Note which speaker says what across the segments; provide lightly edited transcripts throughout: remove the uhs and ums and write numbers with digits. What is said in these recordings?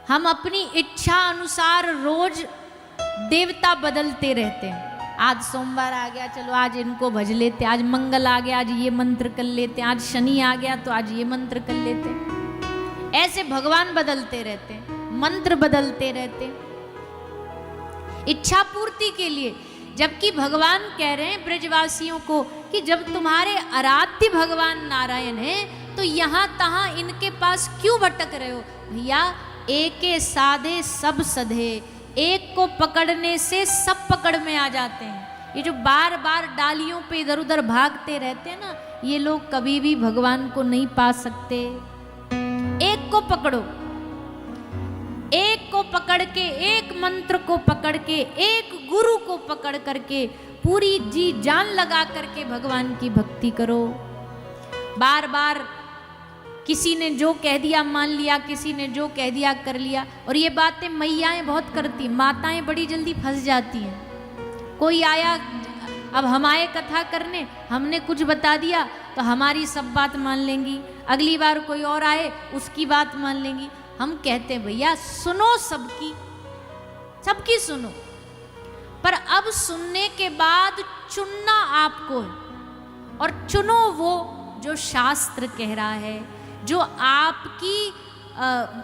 Speaker 1: हम अपनी इच्छा अनुसार रोज देवता बदलते रहते हैं। आज सोमवार आ गया, चलो आज इनको भज लेते, आज मंगल आ गया, आज ये मंत्र कर लेते, आज शनि आ गया तो आज ये मंत्र कर लेते। ऐसे भगवान बदलते रहते, मंत्र बदलते रहते इच्छा पूर्ति के लिए। जबकि भगवान कह रहे हैं ब्रजवासियों को कि जब तुम्हारे आराध्य भगवान नारायण हैं तो यहाँ तहाँ इनके पास क्यों भटक रहे हो। भैया एके साधे सब सधे, एक को पकड़ने से सब पकड़ में आ जाते हैं। ये जो बार बार डालियों पे इधर उधर भागते रहते हैं ना, ये लोग कभी भी भगवान को नहीं पा सकते। एक को पकड़ो, एक को पकड़ के, एक मंत्र को पकड़ के, एक गुरु को पकड़ करके पूरी जी जान लगा करके भगवान की भक्ति करो। बार बार किसी ने जो कह दिया मान लिया, किसी ने जो कह दिया कर लिया। और ये बातें मैयाएं बहुत करती, माताएं बड़ी जल्दी फंस जाती हैं। कोई आया, अब हम आए कथा करने, हमने कुछ बता दिया तो हमारी सब बात मान लेंगी, अगली बार कोई और आए उसकी बात मान लेंगी। हम कहते हैं भैया सुनो सबकी, सबकी सुनो, पर अब सुनने के बाद चुनना आपको है। और चुनो वो जो शास्त्र कह रहा है, जो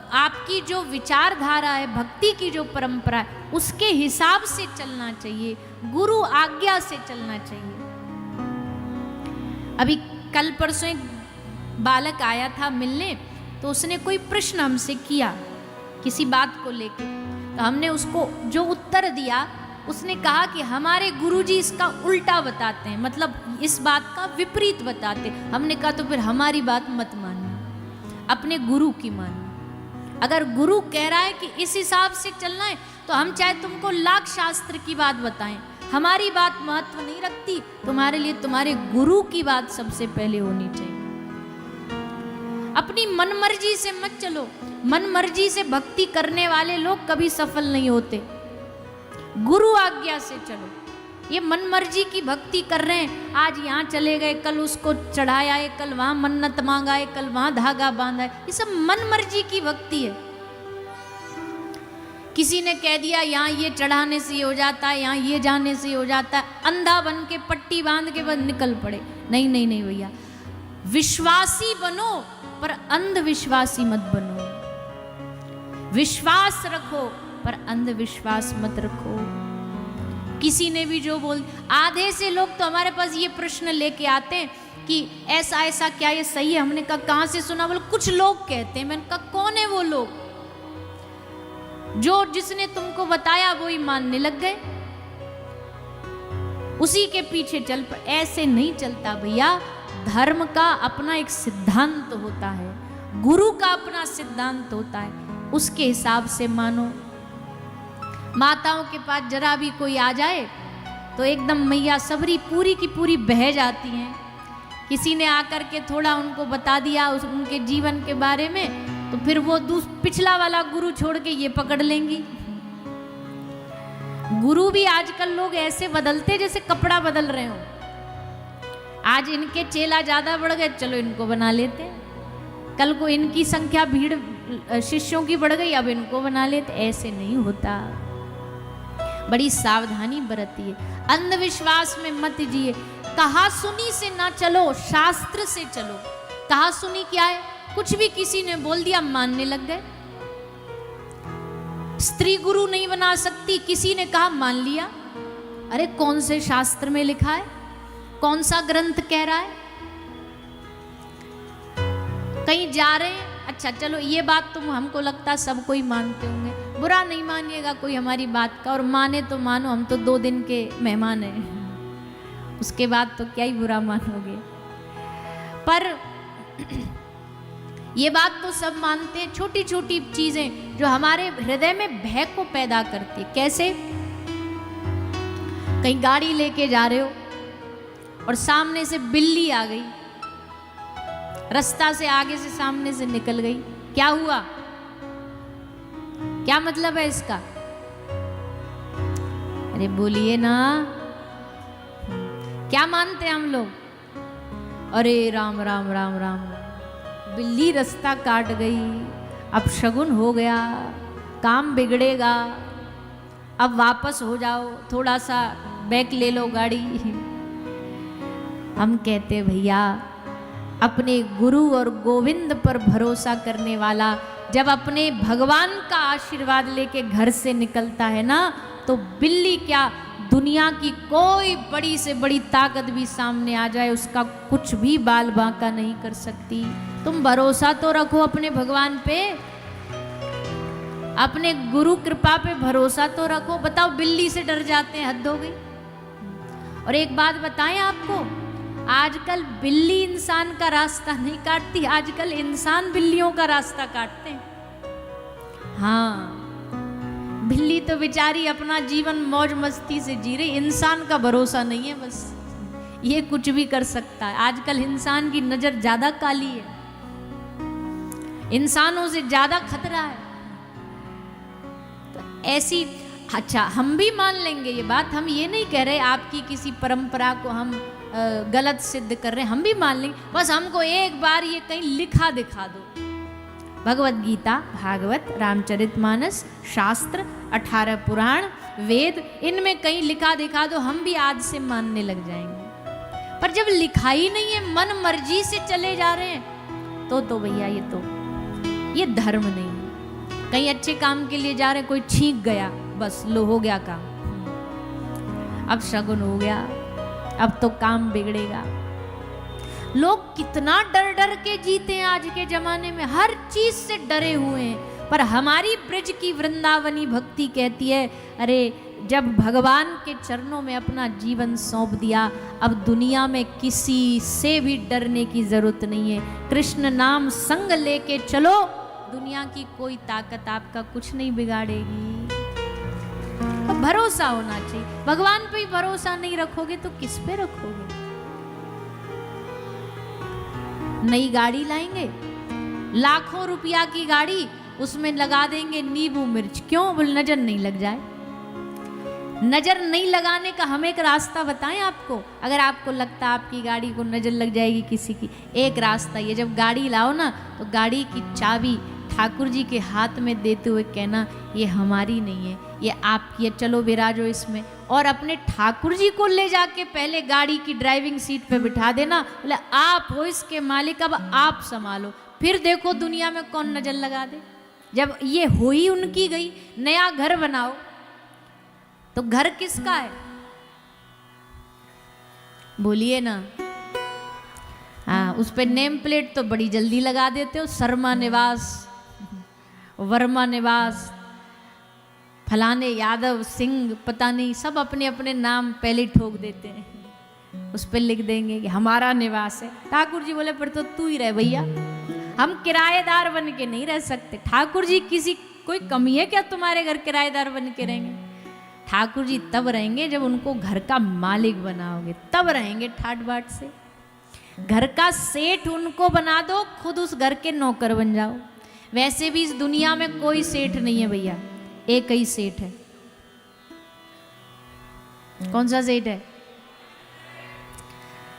Speaker 1: आपकी जो विचारधारा है, भक्ति की जो परंपरा है, उसके हिसाब से चलना चाहिए, गुरु आज्ञा से चलना चाहिए। अभी कल परसों एक बालक आया था मिलने, तो उसने कोई प्रश्न हमसे किया किसी बात को लेकर, तो हमने उसको जो उत्तर दिया, उसने कहा कि हमारे गुरुजी इसका उल्टा बताते हैं, मतलब इस बात का विपरीत बताते। हमने कहा तो फिर हमारी बात मत मानना, अपने गुरु की मानना। अगर गुरु कह रहा है कि इस हिसाब से चलना है, तो हम चाहे तुमको लाख शास्त्र की बात बताएं, हमारी बात महत्व नहीं रखती। तुम्हारे लिए तुम्हारे गुरु की बात सबसे पहले होनी चाहिए। अपनी मनमर्जी से मत चलो। मनमर्जी से भक्ति करने वाले लोग कभी सफल नहीं होते। गुरु आज्ञा से चलो। ये मनमर्जी की भक्ति कर रहे हैं, आज यहाँ चले गए, कल उसको चढ़ाया है, कल वहाँ मन्नत मांगा है, कल वहाँ धागा बांधा है, ये सब मनमर्जी की भक्ति है। किसी ने कह दिया यहाँ ये चढ़ाने से हो जाता है, यहाँ ये जाने से हो जाता है, अंधा बन के पट्टी बांध के बस निकल पड़े। नहीं नहीं नहीं भैया, विश्वासी बनो पर अंधविश्वासी मत बनो। विश्वास रखो पर अंधविश्वास मत रखो। किसी ने भी जो बोल, आधे से लोग तो हमारे पास ये प्रश्न लेके आते हैं कि ऐसा ऐसा क्या ये सही है। हमने कहा कहाँ से सुना? बोले कुछ लोग कहते हैं। मैंने कहा कौन है वो लोग? जो जिसने तुमको बताया वो ही मानने लग गए, उसी के पीछे चल पर। ऐसे नहीं चलता भैया। धर्म का अपना एक सिद्धांत होता है, गुरु का अपना सिद्धांत होता है, उसके हिसाब से मानो। माताओं के पास जरा भी कोई आ जाए तो एकदम मैया सबरी पूरी की पूरी बह जाती हैं। किसी ने आकर के थोड़ा उनको बता दिया उनके जीवन के बारे में, तो फिर वो पिछला वाला गुरु छोड़ के ये पकड़ लेंगी। गुरु भी आजकल लोग ऐसे बदलते जैसे कपड़ा बदल रहे हो। आज इनके चेला ज्यादा बढ़ गए, चलो इनको बना लेते हैं। कल को इनकी संख्या भीड़ शिष्यों की बढ़ गई, अब इनको बना लेते। ऐसे नहीं होता, बड़ी सावधानी बरतिए। अंधविश्वास में मत जिए। कहा सुनी से ना चलो, शास्त्र से चलो। कहा सुनी क्या है? कुछ भी किसी ने बोल दिया मानने लग गए। स्त्री गुरु नहीं बना सकती, किसी ने कहा मान लिया। अरे कौन से शास्त्र में लिखा है? कौन सा ग्रंथ कह रहा है? कहीं जा रहे हैं, अच्छा चलो ये बात तुम, हमको लगता सब कोई मानते होंगे, बुरा नहीं मानिएगा कोई हमारी बात का। और माने तो मानो, हम तो 2 दिन के मेहमान हैं, उसके बाद तो क्या ही बुरा मानोगे। पर ये बात तो सब मानते हैं। छोटी छोटी चीजें जो हमारे हृदय में भय को पैदा करती है। कैसे? कहीं गाड़ी लेके जा रहे हो और सामने से बिल्ली आ गई, रास्ता से आगे से सामने से निकल गई, क्या हुआ? क्या मतलब है इसका? अरे बोलिए ना, क्या मानते हैं हम लोग? अरे राम राम राम राम, बिल्ली रास्ता काट गई, अब शगुन हो गया, काम बिगड़ेगा, अब वापस हो जाओ, थोड़ा सा बैक ले लो गाड़ी। हम कहते भैया अपने गुरु और गोविंद पर भरोसा करने वाला जब अपने भगवान का आशीर्वाद लेके घर से निकलता है ना, तो बिल्ली क्या, दुनिया की कोई बड़ी से बड़ी ताकत भी सामने आ जाए उसका कुछ भी बाल बांका नहीं कर सकती। तुम भरोसा तो रखो अपने भगवान पे, अपने गुरु कृपा पे भरोसा तो रखो। बताओ बिल्ली से डर जाते हैं, हद हो गई। और एक बात बताएं आपको, आजकल बिल्ली इंसान का रास्ता नहीं काटती, आजकल इंसान बिल्लियों का रास्ता काटते हैं। हाँ, बिल्ली तो बेचारी अपना जीवन मौज मस्ती से जी रही, इंसान का भरोसा नहीं है, बस ये कुछ भी कर सकता है। आजकल इंसान की नजर ज्यादा काली है, इंसानों से ज्यादा खतरा है। तो ऐसी, अच्छा हम भी मान लेंगे ये बात, हम ये नहीं कह रहे आपकी किसी परंपरा को हम गलत सिद्ध कर रहे हैं, हम भी मान लेंगे, बस हमको एक बार ये कहीं लिखा दिखा दो। भगवत गीता, भागवत, रामचरितमानस, शास्त्र, 18 पुराण, वेद, इनमें कहीं लिखा दिखा दो, हम भी आज से मानने लग जाएंगे। पर जब लिखा ही नहीं है, मन मर्जी से चले जा रहे हैं, तो भैया ये धर्म नहीं है। कहीं अच्छे काम के लिए जा रहे हैं, कोई छींक गया, बस लो हो गया काम, अब शगुन हो गया, अब तो काम बिगड़ेगा। लोग कितना डर डर के जीते हैं आज के जमाने में, हर चीज से डरे हुए हैं। पर हमारी ब्रज की वृंदावनी भक्ति कहती है, अरे जब भगवान के चरणों में अपना जीवन सौंप दिया, अब दुनिया में किसी से भी डरने की जरूरत नहीं है। कृष्ण नाम संग लेके चलो, दुनिया की कोई ताकत आपका कुछ नहीं बिगाड़ेगी। अब भरोसा होना चाहिए, भगवान पे ही भरोसा नहीं रखोगे तो किस पे रखोगे। नई गाड़ी लाएंगे, लाखों रुपया की गाड़ी, उसमें लगा देंगे नींबू मिर्च, क्यों, बोल नजर नहीं लग जाए। नजर नहीं लगाने का हम एक रास्ता बताएं आपको। अगर आपको लगता है आपकी गाड़ी को नजर लग जाएगी किसी की, एक रास्ता ये, जब गाड़ी लाओ ना तो गाड़ी की चाबी ठाकुर जी के हाथ में देते हुए कहना, ये हमारी नहीं है, ये आपकी है, चलो विराजो इसमें। और अपने ठाकुर जी को ले जाके पहले गाड़ी की ड्राइविंग सीट पे बिठा देना, बोले आप हो इसके मालिक, अब आप संभालो, फिर देखो दुनिया में कौन नजर लगा दे। जब ये हो ही उनकी गई, नया घर बनाओ तो घर किसका है, बोलिए ना। हाँ, उस पे नेम प्लेट तो बड़ी जल्दी लगा देते हो, शर्मा निवास, वर्मा निवास, फलाने यादव सिंह, पता नहीं, सब अपने अपने नाम पहले ठोक देते हैं, उस पर लिख देंगे कि हमारा निवास है। ठाकुर जी बोले पर तो तू ही रह भैया, हम किराएदार बन के नहीं रह सकते। ठाकुर जी किसी कोई कमी है क्या तुम्हारे घर किराएदार बन के रहेंगे? ठाकुर जी तब रहेंगे जब उनको घर का मालिक बनाओगे, तब रहेंगे ठाट बाट से। घर का सेठ उनको बना दो, खुद उस घर के नौकर बन जाओ। वैसे भी इस दुनिया में कोई सेठ नहीं है भैया, एक ही सेठ है। कौन सा सेठ है?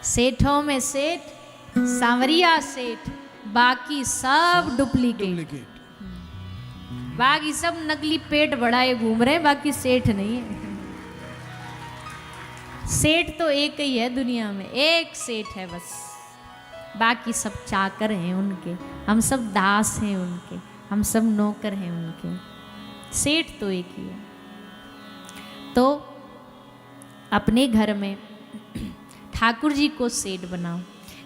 Speaker 1: सेठों में सेठ सांवरिया सेठ, बाकी सब डुप्लीकेट, बाकी सब नकली पेट बढ़ाए घूम रहे हैं, बाकी सेठ नहीं है। सेठ तो एक ही है दुनिया में, एक सेठ है बस, बाकी सब चाकर हैं उनके, हम सब दास हैं उनके, हम सब नौकर हैं उनके, सेठ तो एक ही है। तो अपने घर में ठाकुर जी को सेठ बनाओ।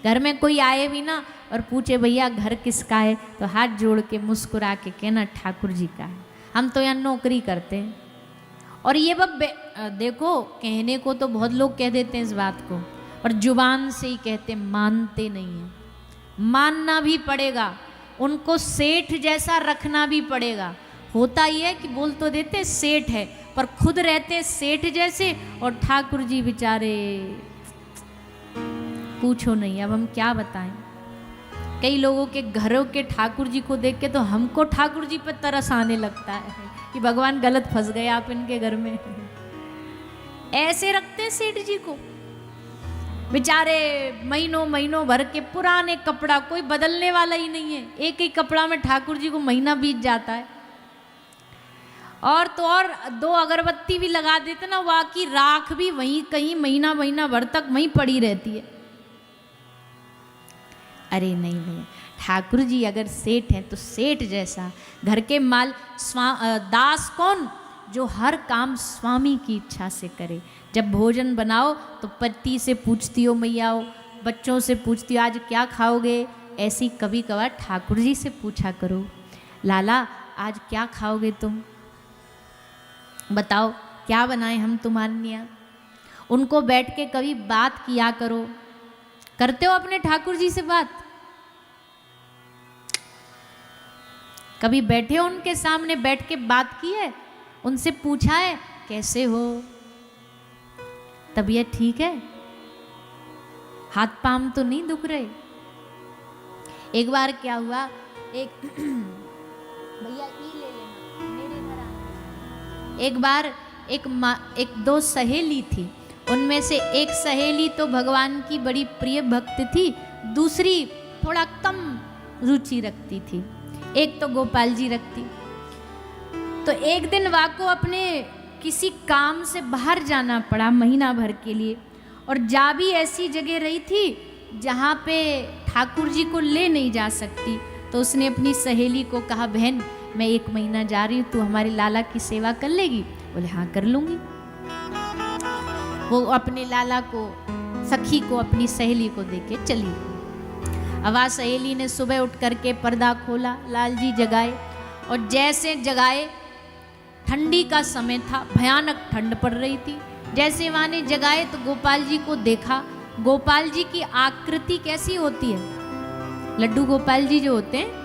Speaker 1: घर में कोई आए भी ना और पूछे भैया घर किसका है, तो हाथ जोड़ के मुस्कुरा के कहना ठाकुर जी का है, हम तो यहाँ नौकरी करते हैं। और ये देखो, कहने को तो बहुत लोग कह देते हैं इस बात को, और जुबान से ही कहते, मानते नहीं हैं। मानना भी पड़ेगा, उनको सेठ जैसा रखना भी पड़ेगा। होता ही है कि बोल तो देते सेठ है, पर खुद रहते सेठ जैसे, और ठाकुर जी बेचारे पूछो नहीं। अब हम क्या बताएं, कई लोगों के घरों के ठाकुर जी को देख के तो हमको ठाकुर जी पर तरस आने लगता है कि भगवान गलत फंस गए आप इनके घर में। ऐसे रखते सेठ जी को बेचारे, महीनों महीनों भर के पुराने कपड़ा, कोई बदलने वाला ही नहीं है, एक ही कपड़ा में ठाकुर जी को महीना बीत जाता है। और तो और 2 अगरबत्ती भी लगा देते ना, वहाँ की राख भी वहीं कहीं महीना महीना भर तक वहीं पड़ी रहती है। अरे नहीं भैया, ठाकुर जी अगर सेठ हैं तो सेठ जैसा घर के दास कौन, जो हर काम स्वामी की इच्छा से करे। जब भोजन बनाओ तो पति से पूछती हो मैया, बच्चों से पूछती हो आज क्या खाओगे, ऐसी कभी कभार ठाकुर जी से पूछा करो, लाला आज क्या खाओगे तुम, बताओ क्या बनाए हम तुम्हारे यहाँ। उनको बैठ के कभी बात किया करो। करते हो अपने ठाकुर जी से बात? कभी बैठे हो उनके सामने, बैठ के बात की है, उनसे पूछा है कैसे हो, तबीयत ठीक है, हाथ पांव तो नहीं दुख रहे। एक बार क्या हुआ, एक भैया ई ले लेना मेरे घर आना। एक बार एक 2 सहेली थी, उनमें से एक सहेली तो भगवान की बड़ी प्रिय भक्त थी, दूसरी थोड़ा कम रुचि रखती थी, एक तो गोपाल जी रखती। तो एक दिन वाको अपने किसी काम से बाहर जाना पड़ा महीना भर के लिए, और जा भी ऐसी जगह रही थी जहाँ पे ठाकुर जी को ले नहीं जा सकती। तो उसने अपनी सहेली को कहा, बहन मैं 1 महीना जा रही हूँ, तू हमारे लाला की सेवा कर लेगी? बोले हाँ कर लूँगी। वो अपने लाला को, सखी को, अपनी सहेली को देके चली। अब आ सहेली ने सुबह उठ करके पर्दा खोला, लाल जी जगाए, और जैसे जगाए ठंडी का समय था, भयानक ठंड पड़ रही थी। जैसे वहाँ ने जगाए तो गोपाल जी को देखा। गोपाल जी की आकृति कैसी होती है, लड्डू गोपाल जी जो होते हैं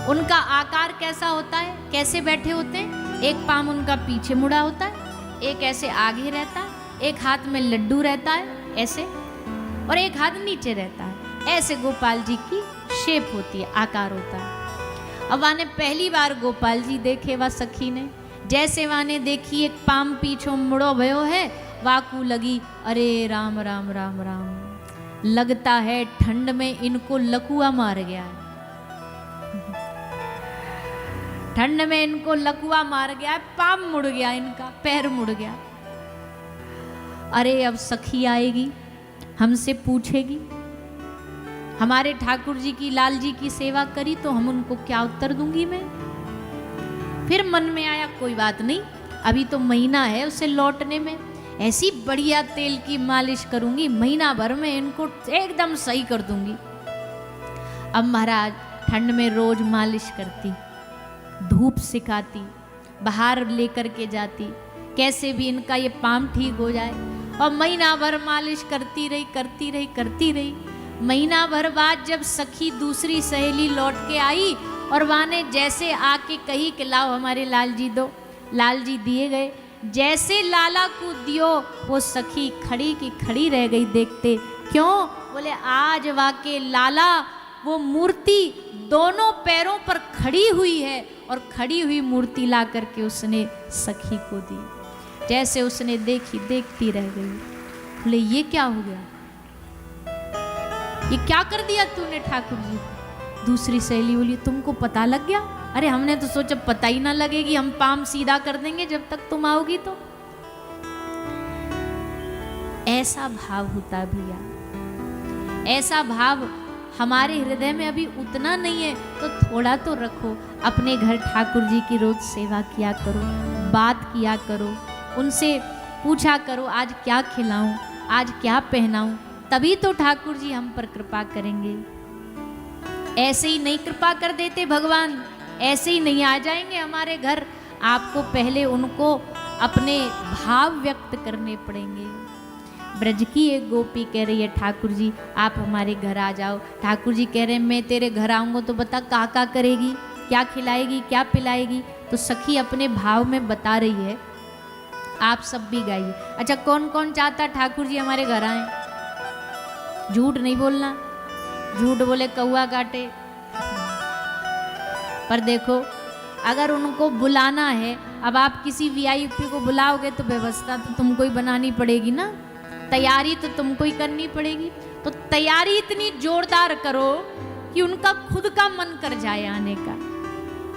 Speaker 1: उनका आकार कैसा होता है, कैसे बैठे होते हैं, एक पाँव उनका पीछे मुड़ा होता है, एक ऐसे आगे रहता है, एक हाथ में लड्डू रहता है ऐसे, और एक हाथ नीचे रहता है। ऐसे गोपाल जी की शेप होती है, आकार होता है। अब वाने पहली बार गोपाल जी देखे, वा सखी ने जैसे वाने देखी एक पाम पीछो मुड़ो भयो है, वाकू लगी अरे राम राम राम राम, लगता है ठंड में इनको लकुआ मार गया है, ठंड में इनको लकुआ मार गया है, पाम मुड़ गया, इनका पैर मुड़ गया। अरे अब सखी आएगी, हमसे पूछेगी हमारे ठाकुर जी की, लाल जी की सेवा करी तो हम उनको क्या उत्तर दूंगी मैं। फिर मन में आया कोई बात नहीं, अभी तो महीना है उसे लौटने में, ऐसी बढ़िया तेल की मालिश करूंगी, महीना भर में इनको एकदम सही कर दूंगी। अब महाराज ठंड में रोज मालिश करती, धूप सिखाती, बाहर लेकर के जाती, कैसे भी इनका ये पाम ठीक हो जाए, और महीना भर मालिश करती रही करती रही करती रही। महीना भर बाद जब सखी दूसरी सहेली लौट के आई और वहाँ ने जैसे आके कही कि लाओ हमारे लाल जी दो, लाल जी दिए गए। जैसे लाला को दियो वो सखी खड़ी की खड़ी रह गई देखते। क्यों? बोले आज वाके लाला वो मूर्ति दोनों पैरों पर खड़ी हुई है, और खड़ी हुई मूर्ति ला करके उसने सखी को दी। जैसे उसने देखी देखती रह गई। बोले ये क्या हो गया, ये क्या कर दिया तूने ठाकुर जी? दूसरी सहेली बोली तुमको पता लग गया? अरे हमने तो सोचा पता ही ना लगेगी, हम पाम सीधा कर देंगे जब तक तुम आओगी तो। ऐसा भाव होता भैया, ऐसा भाव हमारे हृदय में अभी उतना नहीं है तो थोड़ा तो रखो। अपने घर ठाकुर जी की रोज सेवा किया करो, बात किया करो, उनसे पूछा करो आज क्या खिलाऊं, आज क्या पहनाऊं, तभी तो ठाकुर जी हम पर कृपा करेंगे। ऐसे ही नहीं कृपा कर देते भगवान, ऐसे ही नहीं आ जाएंगे हमारे घर। आपको पहले उनको अपने भाव व्यक्त करने पड़ेंगे। ब्रज की एक गोपी कह रही है ठाकुर जी आप हमारे घर आ जाओ। ठाकुर जी कह रहे हैं मैं तेरे घर आऊँगा तो बता क्या करेगी, क्या खिलाएगी, क्या पिलाएगी। तो सखी अपने भाव में बता रही है, आप सब भी गाइए। अच्छा कौन कौन चाहता ठाकुर जी हमारे घर आए? झूठ नहीं बोलना, झूठ बोले कौआ काटे। पर देखो अगर उनको बुलाना है, अब आप किसी वीआईपी को बुलाओगे तो व्यवस्था तो तुमको ही बनानी पड़ेगी ना, तैयारी तो तुमको ही करनी पड़ेगी। तो तैयारी इतनी जोरदार करो कि उनका खुद का मन कर जाए आने का।